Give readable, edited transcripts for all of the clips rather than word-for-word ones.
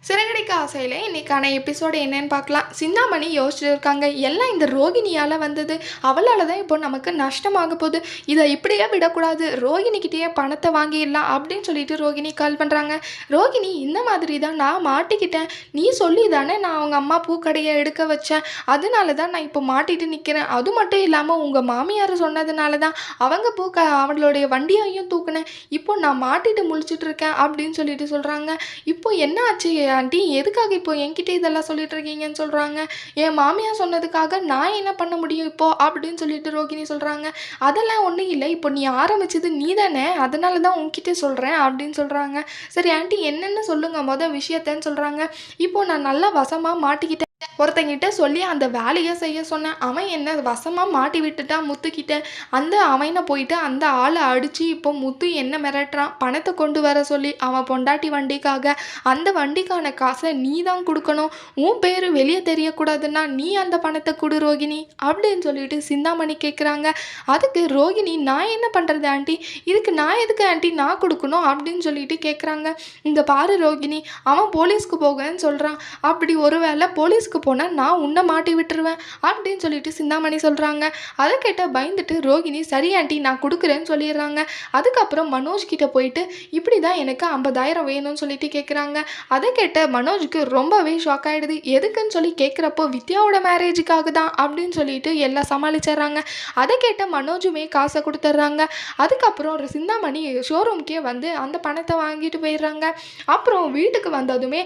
சிறகடிக்க ஆசையில் இன்னைக்கான எபிசோடு என்னன்னு பார்க்கலாம். சிந்தாமணி யோசிச்சுட்டு இருக்காங்க, எல்லாம் இந்த ரோகிணியால் வந்தது, அவளால் தான் இப்போ நமக்கு நஷ்டமாக போகுது, இதை இப்படியே விடக்கூடாது, ரோகிணிக்கிட்டேயே பணத்தை வாங்கிடலாம் அப்படின்னு சொல்லிட்டு ரோகிணி கால் பண்ணுறாங்க. ரோகிணி, இந்த மாதிரி தான் நான் மாட்டிக்கிட்டேன், நீ சொல்லி தானே நான் அவங்க அம்மா பூக்கடையை எடுக்க வச்சேன், அதனால தான் நான் இப்போ மாட்டிட்டு நிற்கிறேன். அது மட்டும் இல்லாமல் உங்கள் மாமியார் சொன்னதுனால தான் அவங்க அவளுடைய வண்டியையும் தூக்குனேன், இப்போ நான் மாட்டிட்டு முழிச்சிட்டு இருக்கேன் அப்படின்னு சொல்லிட்டு சொல்கிறாங்க. இப்போ என்ன ஆச்சு ஆண்டி, எதுக்காக இப்போ என்கிட்ட இதெல்லாம் சொல்லிட்டு இருக்கீங்கன்னு சொல்கிறாங்க. என் மாமியார் சொன்னதுக்காக நான் என்ன பண்ண முடியும் இப்போ அப்படின்னு சொல்லிட்டு ரோகிணி சொல்கிறாங்க. அதெல்லாம் ஒன்றும் இல்லை, இப்போ நீ ஆரம்பிச்சது நீ தானே, அதனால தான் உன்கிட்ட சொல்கிறேன் அப்படின்னு சொல்கிறாங்க. சரி ஆண்டி, என்னென்னு சொல்லுங்கள் மொதல் விஷயத்தன்னு சொல்கிறாங்க. இப்போ நான் நல்லா வசமாக மாட்டிக்கிட்டேன், ஒருத்தங்கிட்ட சொல்லி அந்த வேலையை செய்ய சொன்னேன், அவன் என்ன வசமாக மாட்டி விட்டுட்டான் முத்துக்கிட்ட. அந்த அவனை போயிட்டு அந்த ஆளை அடித்து இப்போ முத்து என்ன மிரட்டுறான், பணத்தை கொண்டு வர சொல்லி. அவன் பொண்டாட்டி வண்டிக்காக, அந்த வண்டிக்கான காசை நீ தான் கொடுக்கணும், உன் பேர் வெளியே தெரியக்கூடாதுன்னா நீ அந்த பணத்தை கொடு ரோகிணி அப்படின்னு சொல்லிட்டு சிந்தாமணி கேட்குறாங்க. அதுக்கு ரோகிணி, நான் என்ன பண்ணுறது ஆண்டி, இதுக்கு நான் எதுக்கு ஆண்டி நான் கொடுக்கணும் அப்படின்னு சொல்லிட்டு கேட்குறாங்க. இந்த பாரு ரோகிணி, அவன் போலீஸ்க்கு போகன்னு சொல்கிறான், அப்படி ஒருவேளை போலீஸ்க்கு போனால் நான் உன்னை மாட்டி விட்டுருவேன் அப்படின்னு சொல்லிட்டு சிந்தாமணி சொல்கிறாங்க. அதை கேட்ட பயந்துட்டு ரோகிணி, சரி ஆண்டி நான் கொடுக்குறேன்னு சொல்லிடுறாங்க. அதுக்கப்புறம் மனோஜ் கிட்ட போயிட்டு இப்படி தான் எனக்கு 50,000 வேணும்னு சொல்லிட்டு கேட்குறாங்க. அதை கேட்ட மனோஜுக்கு ரொம்பவே ஷாக் ஆகிடுது. எதுக்குன்னு சொல்லி கேட்குறப்போ வித்யாவோட மேரேஜுக்காக தான் அப்படின்னு சொல்லிட்டு எல்லாம் சமாளிச்சிட்றாங்க. அதை கேட்ட மனோஜுமே காசை கொடுத்துட்றாங்க. அதுக்கப்புறம் சிந்தாமணி ஷோரூம்க்கே வந்து அந்த பணத்தை வாங்கிட்டு போயிடுறாங்க. அப்புறம் வீட்டுக்கு வந்ததுமே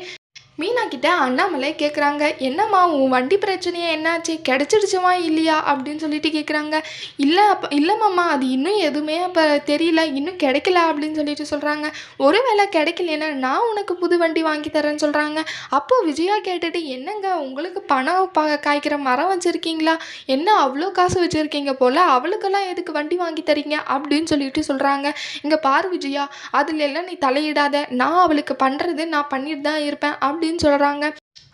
மீனா கிட்ட அண்ணாமலை கேட்குறாங்க, என்னம்மா உன் வண்டி பிரச்சனையா என்னாச்சு, கிடச்சிடுச்சுமா இல்லையா அப்படின்னு சொல்லிட்டு கேட்குறாங்க. இல்லைம்மாம்மா, அது இன்னும் எதுவுமே அப்போ தெரியல, இன்னும் கிடைக்கல அப்படின்னு சொல்லிட்டு சொல்கிறாங்க. ஒருவேளை கிடைக்கலன்னா நான் உனக்கு புது வண்டி வாங்கி தரேன்னு சொல்கிறாங்க. அப்போது விஜயா கேட்டுட்டு, என்னங்க உங்களுக்கு பணம் காய்க்கிற மரம் வச்சுருக்கீங்களா, என்ன அவ்வளோ காசு வச்சுருக்கீங்க போல், அவளுக்கெல்லாம் எதுக்கு வண்டி வாங்கி தரீங்க அப்படின்னு சொல்லிட்டு சொல்கிறாங்க. இங்கே பாரு விஜயா, அதுல எல்லாம் நீ தலையிடாத, நான் அவளுக்கு பண்ணுறது நான் பண்ணிட்டு தான் இருப்பேன் அப்படின்னு சொல்கிறாங்க.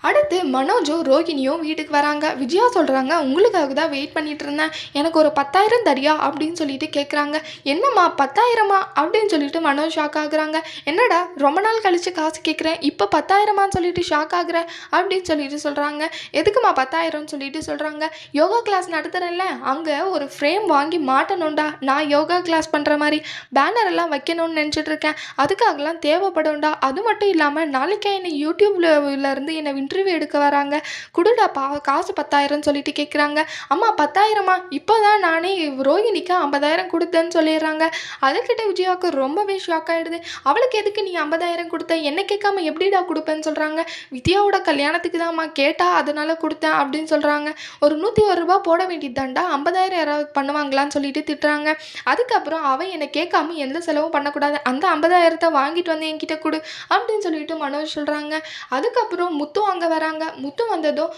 அடுத்து மனோஜும் ரோகிணியும் வீட்டுக்கு வராங்க. விஜயா சொல்கிறாங்க, உங்களுக்காக தான் வெயிட் பண்ணிட்டு இருந்தேன், எனக்கு ஒரு 10,000 தரியா அப்படின்னு சொல்லிட்டு கேட்குறாங்க. என்னம்மா 10,000 அப்படின்னு சொல்லிட்டு மனோஜ் ஷாக் ஆகுறாங்க. என்னடா ரொம்ப நாள் கழித்து காசு கேட்குறேன், இப்போ 10,000 சொல்லிட்டு ஷாக் ஆகுறேன் அப்படின்னு சொல்லிட்டு சொல்கிறாங்க. எதுக்குமா 10,000 சொல்லிட்டு சொல்கிறாங்க. யோகா கிளாஸ் நடத்துகிறேன்ல, அங்கே ஒரு ஃப்ரேம் வாங்கி மாட்டணும்டா, நான் யோகா கிளாஸ் பண்ணுற மாதிரி பேனர் எல்லாம் வைக்கணும்னு நினச்சிட்டு இருக்கேன், அதுக்காகலாம் தேவைப்படும்டா. அது மட்டும் இல்லாமல் நாளைக்கே என்னை யூடியூப்ல இருந்து என்னை இன்டர்வியூ எடுக்க வராங்க, குடுடா காசு 10,000 சொல்லிட்டு கேட்குறாங்க. அம்மா 10,000 இப்போ தான் நானே ரோகிணிக்கு 50,000 கொடுத்தேன்னு சொல்லிடுறாங்க. அதுக்கிட்ட விஜயாவுக்கு ரொம்பவே ஷாக் ஆகிடுது. அவளுக்கு எதுக்கு நீ 50,000 கொடுத்த, என்ன கேட்காம எப்படிடா கொடுப்பேன்னு சொல்கிறாங்க. வித்யாவோட கல்யாணத்துக்கு தான்மா கேட்டா, அதனால கொடுத்தேன் அப்படின்னு சொல்கிறாங்க. ஒரு 101 ரூபா போட வேண்டியது தாண்டா, 50,000 யாராவது பண்ணுவாங்களான்னு சொல்லிட்டு திட்டுறாங்க. அதுக்கப்புறம் அவன் என்னை கேட்காம எந்த செலவும் பண்ணக்கூடாது, அந்த 50,000 வாங்கிட்டு வந்து என்கிட்ட கொடு அப்படின்னு சொல்லிட்டு மனோஜ் சொல்கிறாங்க. அதுக்கப்புறம் முத்து அங்கே வராங்க. முத்து வந்ததும்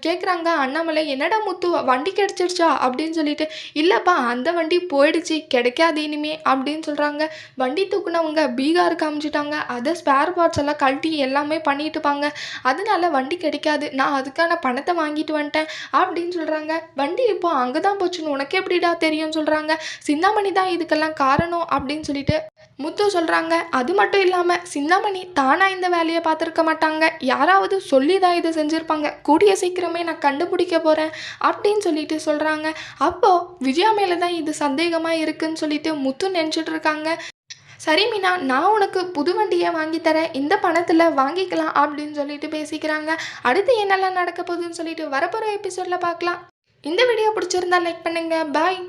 கேட்குறாங்க அண்ணாமலை, என்னடா முத்து வண்டி கிடச்சிருச்சா அப்படின்னு சொல்லிட்டு. இல்லைப்பா, அந்த வண்டி போயிடுச்சு, கிடைக்காது இனிமே அப்படின்னு சொல்கிறாங்க. வண்டி தூக்குனவங்க பீகாருக்கு அமுச்சிட்டாங்க, அதை ஸ்பேர் பார்ட்ஸ் எல்லாம் கழட்டி எல்லாமே பண்ணிட்டுப்பாங்க, அதனால வண்டி கிடைக்காது, நான் அதுக்கான பணத்தை வாங்கிட்டு வந்துட்டேன் அப்படின்னு சொல்கிறாங்க. வண்டி இப்போ அங்கே தான் போச்சுன்னு உனக்கு எப்படிடா தெரியும்னு சொல்கிறாங்க. சிந்தாமணி தான் இதுக்கெல்லாம் காரணம் அப்படின்னு சொல்லிட்டு முத்து சொல்கிறாங்க. அது மட்டும் இல்லாமல் சிந்தாமணி தானாக இந்த வேலையை பார்த்துருக்க மாட்டாங்க, யாராவது சொல்லி தான் இதை செஞ்சுருப்பாங்க, கூடிய சீக்கிரமே நான் கண்டுபிடிக்க போகிறேன் அப்படின்னு சொல்லிட்டு சொல்கிறாங்க. அப்போது விஜயா மேலே தான் இது சந்தேகமாக இருக்குன்னு சொல்லிட்டு முத்து நினச்சிட்டு இருக்காங்க. சரி மீனா, நான் உனக்கு புது வண்டியை வாங்கி தரேன், இந்த பணத்தில் வாங்கிக்கலாம் அப்படின்னு சொல்லிட்டு பேசிக்கிறாங்க. அடுத்து என்னெல்லாம் நடக்க போகுதுன்னு சொல்லிட்டு வரப்போகிற எபிசோடில் பார்க்கலாம். இந்த வீடியோ பிடிச்சிருந்தா லைக் பண்ணுங்கள். பாய்.